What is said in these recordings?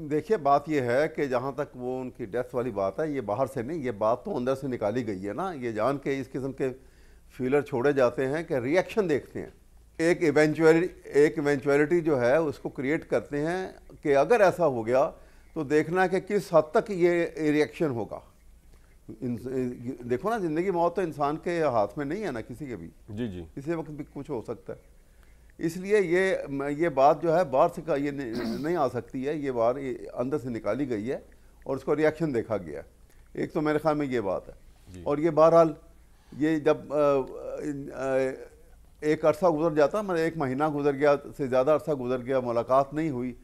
देखिए, बात ये है कि जहाँ तक वो उनकी डेथ वाली बात है, ये बाहर से नहीं, ये बात तो अंदर से निकाली गई है ना। ये जान के इस किस्म के फीलर छोड़े जाते हैं कि रिएक्शन देखते हैं, एक इवेंचुअलिटी जो है उसको क्रिएट करते हैं कि अगर ऐसा हो गया तो देखना है कि किस हद तक ये रिएक्शन होगा। देखो ना, ज़िंदगी मौत तो इंसान के हाथ में नहीं है ना, किसी के भी। जी जी, किसी वक्त भी कुछ हो सकता है। इसलिए ये बात जो है बाहर से ये नहीं आ सकती है, ये बाहर अंदर से निकाली गई है और उसको रिएक्शन देखा गया है। एक तो मेरे ख्याल में ये बात है। और ये बहरहाल ये जब एक अरसा गुजर जाता, मतलब 1 महीना गुजर गया, से ज़्यादा अरसा गुजर गया, मुलाकात नहीं हुई,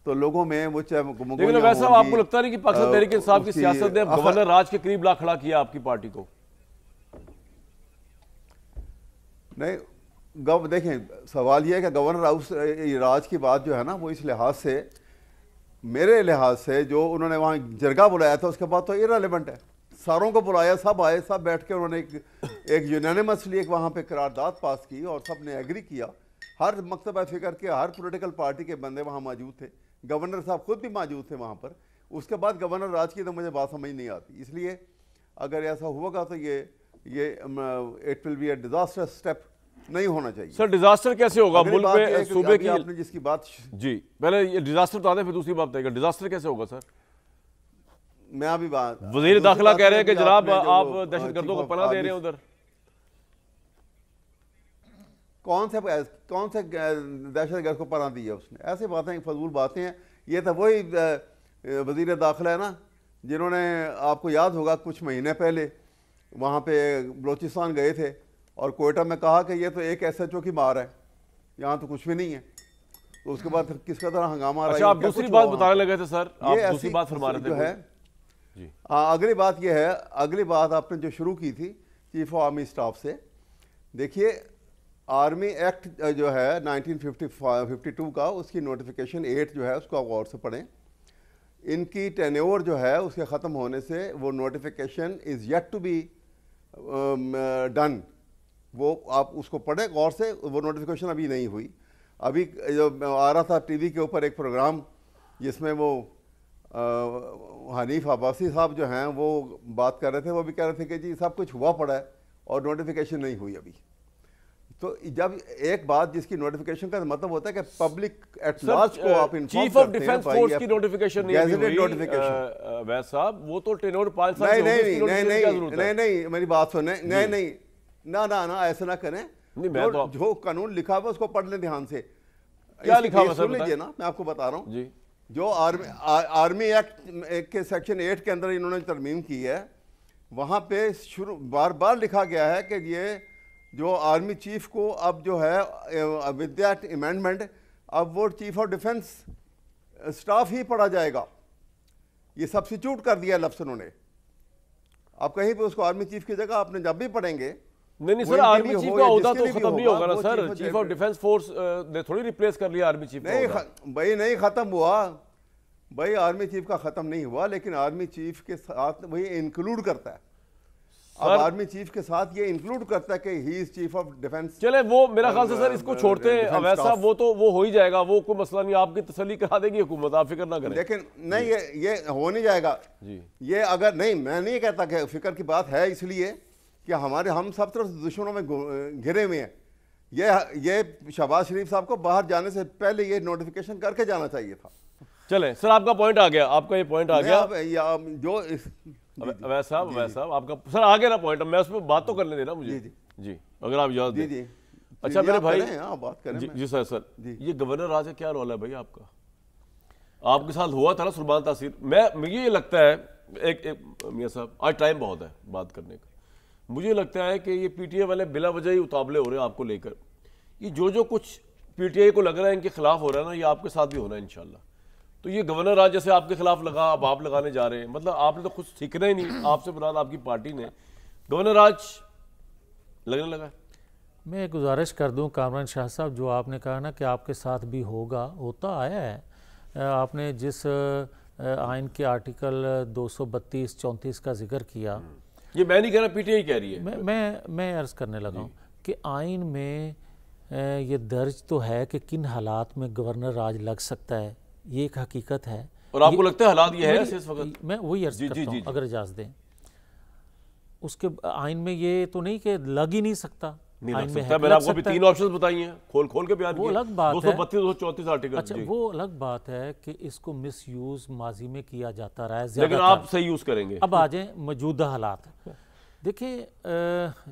तो लोगों में वो लेकिन वैसा आपको लगता नहीं कि पाकिस्तान तहरीक इंसाफ की सियासत ने गवर्नर राज के करीब ला खड़ा किया आपकी पार्टी को? नहीं, देखें, सवाल यह है कि गवर्नर हाउस राज की बात जो है ना, वो इस लिहाज से, मेरे लिहाज से, जो उन्होंने वहाँ जरगा बुलाया था उसके बाद तो इररिलेवेंट है। सारों को बुलाया, सब आए, सब बैठ के उन्होंने एक यूनानिमसली एक वहाँ पे करारदाद पास की और सब ने एग्री किया। हर मकतब फ़िक्र के हर पॉलिटिकल पार्टी के बंदे वहाँ मौजूद थे, गवर्नर साहब खुद भी मौजूद थे वहाँ पर। उसके बाद गवर्नर राज की तो मुझे बात समझ नहीं आती। इसलिए अगर ऐसा होगा तो ये it will be a disaster step, नहीं होना चाहिए। सर, डिजास्टर कैसे होगा मुल्क में? सूबे की आपने जिसकी बात, जी, पहले ये डिजास्टर बता दें, फिर दूसरी बात बताइएगा, डिजास्टर कैसे होगा सर? मैं अभी बात, वजीर दाखिला कह रहे हैं कि जनाब आप दहशतगर्दों को पनाह दे रहे हैं उधर। कौन से दहशतगर्द को पनाह दी है उसने? ऐसी बातें फजूल बातें हैं। ये तो वही वजीर दाखिला है ना, जिन्होंने, आपको याद होगा कुछ महीने पहले वहाँ पे बलोचिस्तान गए थे और कोयटा में कहा कि ये तो एक SHO की मार है, यहाँ तो कुछ भी नहीं है। तो उसके बाद किसका तरह हंगामा रहा। अच्छा, आप दूसरी बात बताने लगे थे सर, आप दूसरी बात फरमा रहे थे जो है जी। अगली बात यह है, अगली बात आपने जो शुरू की थी चीफ ऑफ आर्मी स्टाफ से, देखिए आर्मी एक्ट जो है 1952 का, उसकी नोटिफिकेशन 8 जो है उसको आप गौर से पढ़ें। इनकी टेन्योर जो है उसके ख़त्म होने से वो notification is yet to be done. वो आप उसको पढ़ें गौर से, वो नोटिफिकेशन अभी नहीं हुई। अभी जो आ रहा था टीवी के ऊपर एक प्रोग्राम जिसमें वो हनीफ अब्बासी साहब जो हैं वो बात कर रहे थे, वो भी कह रहे थे कि जी सब कुछ हुआ पड़ा है और नोटिफिकेशन नहीं हुई अभी। तो जब एक बात जिसकी नोटिफिकेशन का मतलब होता है कि पब्लिक एट लार्ज को आप inform chief of defence force की नोटिफिकेशन नहीं हुई वैस साहब, वो तो टेन्योर 5 साल नहीं, मेरी बात सुने, नहीं ना ऐसा ना करें। जो कानून लिखा हुआ उसको पढ़ लें ध्यान से। क्या लिखा हुआ सुन लीजिए ना, मैं आपको बता रहा हूँ जी। जो आर्मी एक्ट के सेक्शन 8 के अंदर इन्होंने तरमीम की है, वहाँ पे बार बार लिखा गया है कि ये जो आर्मी चीफ को अब जो है विद दैट अमेंडमेंट अब वो चीफ ऑफ डिफेंस स्टाफ ही पढ़ा जाएगा। ये सब्स्टिट्यूट कर दिया लफ्ज़ उन्होंने। आप कहीं पे उसको आर्मी चीफ की जगह आपने जब भी पढ़ेंगे, नहीं सर, आर्मी चीफ का ओहदा तो खत्म नहीं होगा ना sir. Chief of defence force ने थोड़ी रिप्लेस कर लिया आर्मी चीफ नहीं भाई, नहीं खत्म हुआ भाई, आर्मी चीफ का खत्म नहीं हुआ, लेकिन आर्मी चीफ के साथ वही इंक्लूड करता है। अब आर्मी चीफ के साथ ये इंक्लूड करता है कि he is chief of defence. चले वो मेरा ख्याल से सर इसको छोड़ते हैं वैसा, वो तो वो हो ही जाएगा, वो कोई मसला नहीं, आपकी तसल्ली करा देगी हुकूमत, आप फिक्र ना करें। लेकिन नहीं, ये हो नहीं जाएगा जी। ये अगर नहीं, मैं नहीं कहता कि फिक्र की बात है, इसलिए कि हम सब तरफ दुश्मनों में घिरे हुए हैं। ये शहबाज शरीफ साहब को बाहर जाने से पहले ये नोटिफिकेशन करके जाना चाहिए था। चले सर, आपका पॉइंट आ गया, आपका ये पॉइंट आ गया जो वैसा आपका सर आ गया ना पॉइंट। मैं उसमें बात तो करने देना मुझे जी, अगर आप याद दें। अच्छा मेरे भाई, बात करें जी सर, ये गवर्नर राज का क्या रोल है भाई आपका? आपके साथ हुआ था ना सुरबान तासीर। मुझे ये लगता है एक मियां साहब, आज टाइम बहुत है बात करने का। मुझे लगता है कि ये पीटीआई वाले बिला वजह ही उतावले हो रहे हैं आपको लेकर। ये जो कुछ पीटीआई को लग रहा है इनके खिलाफ हो रहा है ना, ये आपके साथ भी होना है इंशाल्लाह। तो ये गवर्नर राज जैसे आपके खिलाफ लगा, अब आप लगाने जा रहे हैं, मतलब आपने तो खुद सीखना ही नहीं, आपसे बुनियाद आपकी पार्टी ने गवर्नर राज लगने लगा। मैं गुजारिश कर दूं कामरान शाह साहब, जो आपने कहा ना कि आपके साथ भी होगा, होता आया है। आपने जिस आइन के आर्टिकल 232-34 का जिक्र किया, ये मैं नहीं कह रहा, पीटीआई कह रही है। मैं अर्ज़ करने लगा हूँ कि आइन में ये दर्ज तो है कि किन हालात में गवर्नर राज लग सकता है, ये एक हकीकत है। और आपको लगता है हालात ये है ऐसे इस वक्त? मैं वही अर्ज करता हूं, अगर इजाजत दें, उसके आइन में ये तो नहीं कि लग ही नहीं सकता, नहीं लग सकता। मैंने आपको अभी 3 ऑप्शंस बताई हैं, खोल के बयान किए। वो अलग बात है, 232 234 आर्टिकल। अच्छा, वो अलग बात है कि इसको मिस यूज माजी में किया जाता रहा है, लेकिन आप सही यूज करेंगे। अब आ जाए मौजूदा हालात। देखिए,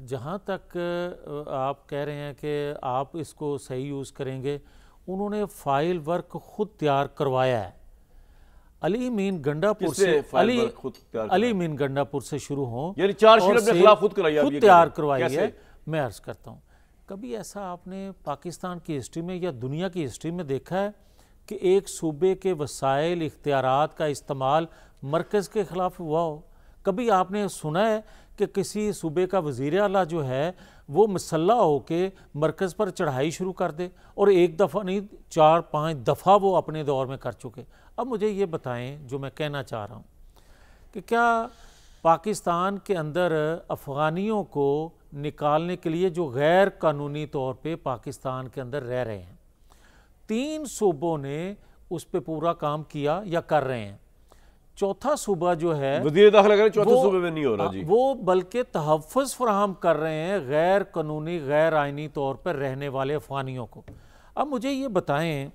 जहाँ तक आप कह रहे हैं कि आप इसको सही यूज़ करेंगे, उन्होंने फाइल वर्क खुद तैयार करवाया है। अली मीन गंडापुर से, अली मीन गंडापुर से शुरू हो, यानी चार्जशीट अपने खिलाफ खुद तैयार करवाई है। मैं अर्ज करता हूँ, कभी ऐसा आपने पाकिस्तान की हिस्ट्री में या दुनिया की हिस्ट्री में देखा है कि एक सूबे के वसाइल इख्तियारात का इस्तेमाल मरकज़ के खिलाफ हुआ हो? कभी आपने सुना है कि किसी सूबे का वज़ीर आला जो है वो मसल्ला होके मरकज़ पर चढ़ाई शुरू कर दे, और एक दफ़ा नहीं 4-5 दफ़ा वो अपने दौर में कर चुके? अब मुझे ये बताएं, जो मैं कहना चाह रहा हूँ, कि क्या पाकिस्तान के अंदर अफ़गानियों को निकालने के लिए जो गैर कानूनी तौर पे पाकिस्तान के अंदर रह रहे हैं, 3 सूबों ने उस पर पूरा काम किया या कर रहे हैं, चौथा सूबा जो है वज़ीर दाखिला करें, चौथे सूबे में नहीं हो रहा जी, वो बल्कि तहफ़्फ़ुज़ फराहम कर रहे हैं गैर कानूनी गैर आइनी तौर पर रहने वाले अफ़गानियों को। अब मुझे ये बताएं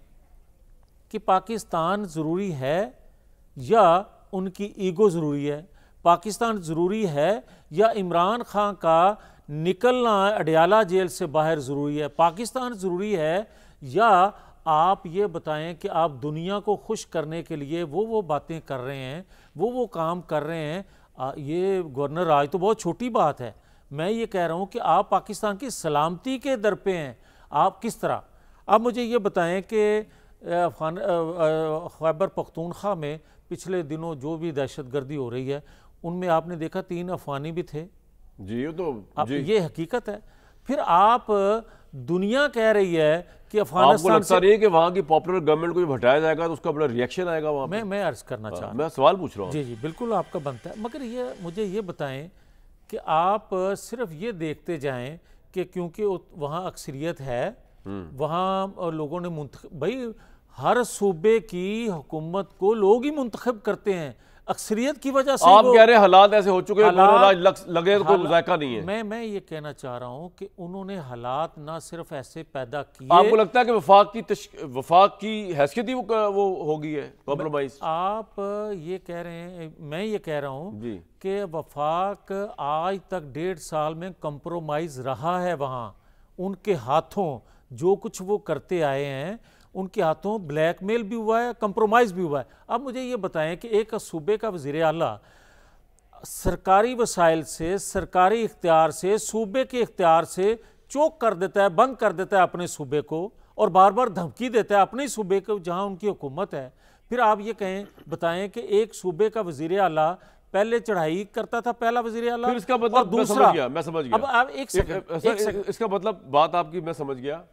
कि पाकिस्तान ज़रूरी है या उनकी ईगो ज़रूरी है? पाकिस्तान ज़रूरी है या इमरान खान का निकलना अडयाला जेल से बाहर ज़रूरी है? पाकिस्तान ज़रूरी है या आप ये बताएं कि आप दुनिया को खुश करने के लिए वो बातें कर रहे हैं, वो काम कर रहे हैं? ये गवर्नर आज तो बहुत छोटी बात है, मैं ये कह रहा हूँ कि आप पाकिस्तान की सलामती के दर पे हैं, आप किस तरह? आप मुझे ये बताएं कि खैबर पख्तूनख्वा में पिछले दिनों जो भी दहशतगर्दी हो रही है, उनमें आपने देखा 3 अफगानी भी थे जी, तो जी। ये हकीकत है। फिर आप दुनिया कह रही है कि अफगानिस्तान लगता नहीं है कि वहाँ की पॉपुलर गवर्नमेंट को हटाया जाएगा तो उसका बड़ा रिएक्शन आएगा वहाँ? मैं अर्ज करना चाह रहा हूँ, मैं सवाल पूछ रहा हूँ। जी जी बिल्कुल आपका बनता है, मगर ये मुझे ये बताएं कि आप सिर्फ ये देखते जाएं कि क्योंकि वहाँ अक्सरियत है, वहाँ लोगों ने भाई हर सूबे की हुकूमत को लोग ही मुंतखब करते हैं अक्सरियत की वजह से। आप कह रहे हैं हालात ऐसे हो चुके हैं, लगे तो कोई जायका नहीं है। मैं ये कहना चाह रहा हूं कि उन्होंने हालात ना सिर्फ ऐसे पैदा किए। आपको लगता है कि वफाक की हैसियत ही वो हो गई है कॉम्प्रोमाइज? आप ये कह रहे हैं, मैं ये कह रहा हूं कि वफाक आज तक 1.5 साल में कॉम्प्रोमाइज रहा है। वहां उनके हाथों जो कुछ वो करते आए हैं, उनके हाथों ब्लैकमेल भी हुआ है, कंप्रोमाइज़ भी हुआ है। अब मुझे ये बताएं कि एक सूबे का वज़ीर आला सरकारी वसाइल से, सरकारी इख्तियार से, सूबे के इख्तियार से चोक कर देता है, बंद कर देता है अपने सूबे को, और बार बार धमकी देता है अपने सूबे को जहां उनकी हुकूमत है। फिर आप ये बताएं कि एक सूबे का वज़ीर आला पहले चढ़ाई करता था, पहला वज़ीर आला, फिर इसका मतलब दूसरा, मैं समझ गया। अब आप एक सेकंड, इसका मतलब बात आपकी मैं समझ गया।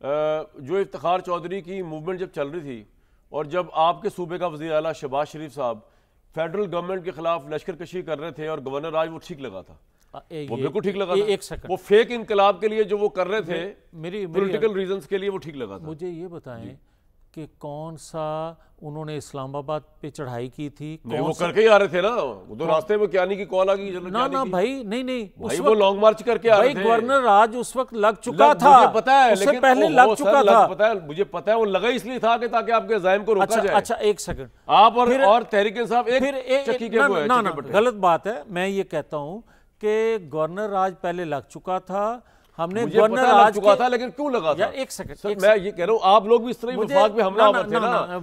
जो इफ्तिखार चौधरी की मूवमेंट जब चल रही थी और जब आपके सूबे का वज़ीर आला शहबाज शरीफ साहब फेडरल गवर्नमेंट के खिलाफ लश्कर कशी कर रहे थे और गवर्नर आज, वो ठीक लगा था, वो बिल्कुल ठीक लगा था। एक सेकंड, वो फेक इनकलाब के लिए जो वो कर रहे थे, मेरी पॉलिटिकल रीजंस के लिए, वो ठीक लगा था। मुझे ये बताएं कि कौन सा उन्होंने इस्लामाबाद पे चढ़ाई की थी? वो करके ही आ रहे थे ना, वो तो रास्ते में क्या नहीं की कॉल आ गई ना भाई, नहीं भाई वो लॉन्ग मार्च करके आ रहे थे। गवर्नर आज उस वक्त लग चुका था, मुझे पता है, लेकिन पहले लग चुका था, पता है, मुझे पता है, वो लगा इसलिए था कि ताकि आपके ज़ाइम को रोका जाए। अच्छा एक सेकंड, आप और तहरीक इंसाफ एक चक्की के वो है। गलत बात है, मैं ये कहता हूं कि गवर्नर राज पहले लग चुका था, हमने गवर्नर राज चुका था, लेकिन क्यों लगा था? एक सेकंड, मैं ये कह रहा हूं, आप लोग भी इस तरह वफाक पे हमला आवर थे ना,